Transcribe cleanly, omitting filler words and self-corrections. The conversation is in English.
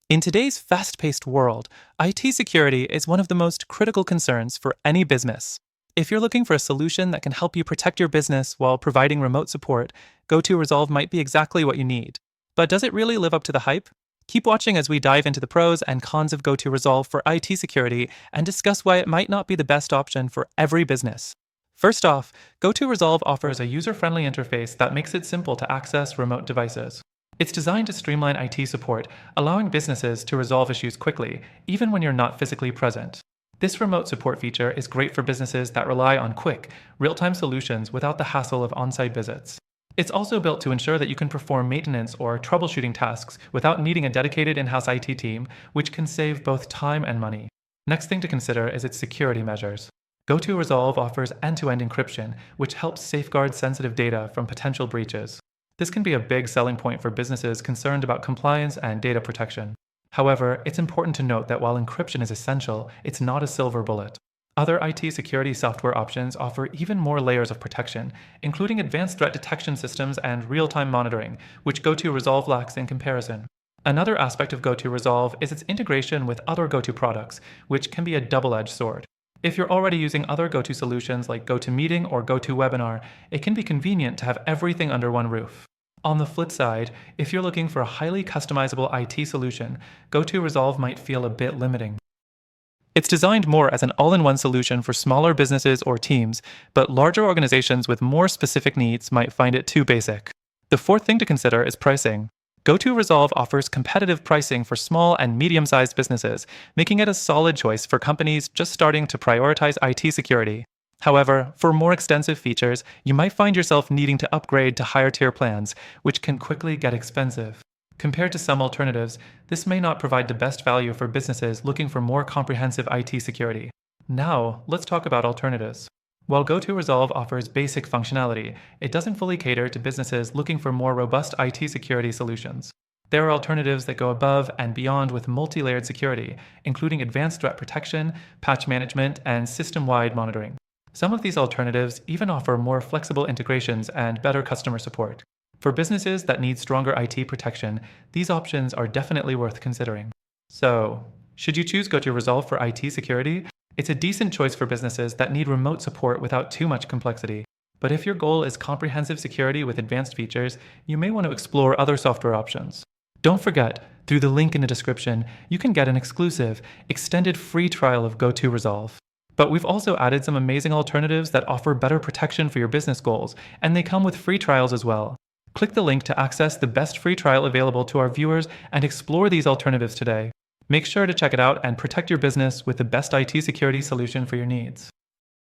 In today's fast-paced world, IT security is one of the most critical concerns for any business. If you're looking for a solution that can help you protect your business while providing remote support, GoTo Resolve might be exactly what you need. But does it really live up to the hype? Keep watching as we dive into the pros and cons of GoTo Resolve for IT security and discuss why it might not be the best option for every business. First off, GoTo Resolve offers a user-friendly interface that makes it simple to access remote devices. It's designed to streamline IT support, allowing businesses to resolve issues quickly, even when you're not physically present. This remote support feature is great for businesses that rely on quick, real-time solutions without the hassle of on-site visits. It's also built to ensure that you can perform maintenance or troubleshooting tasks without needing a dedicated in-house IT team, which can save both time and money. Next thing to consider is its security measures. GoTo Resolve offers end-to-end encryption, which helps safeguard sensitive data from potential breaches. This can be a big selling point for businesses concerned about compliance and data protection. However, it's important to note that while encryption is essential, it's not a silver bullet. Other IT security software options offer even more layers of protection, including advanced threat detection systems and real-time monitoring, which GoTo Resolve lacks in comparison. Another aspect of GoTo Resolve is its integration with other GoTo products, which can be a double-edged sword. If you're already using other GoTo solutions like GoToMeeting or GoToWebinar, it can be convenient to have everything under one roof. On the flip side, if you're looking for a highly customizable IT solution, GoTo Resolve might feel a bit limiting. It's designed more as an all-in-one solution for smaller businesses or teams, but larger organizations with more specific needs might find it too basic. The fourth thing to consider is pricing. GoTo Resolve offers competitive pricing for small and medium-sized businesses, making it a solid choice for companies just starting to prioritize IT security. However, for more extensive features, you might find yourself needing to upgrade to higher-tier plans, which can quickly get expensive. Compared to some alternatives, this may not provide the best value for businesses looking for more comprehensive IT security. Now, let's talk about alternatives. While GoTo Resolve offers basic functionality, it doesn't fully cater to businesses looking for more robust IT security solutions. There are alternatives that go above and beyond with multi-layered security, including advanced threat protection, patch management, and system-wide monitoring. Some of these alternatives even offer more flexible integrations and better customer support. For businesses that need stronger IT protection, these options are definitely worth considering. So, should you choose GoTo Resolve for IT security? It's a decent choice for businesses that need remote support without too much complexity. But if your goal is comprehensive security with advanced features, you may want to explore other software options. Don't forget, through the link in the description, you can get an exclusive, extended free trial of GoTo Resolve. But we've also added some amazing alternatives that offer better protection for your business goals, and they come with free trials as well. Click the link to access the best free trial available to our viewers and explore these alternatives today. Make sure to check it out and protect your business with the best IT security solution for your needs.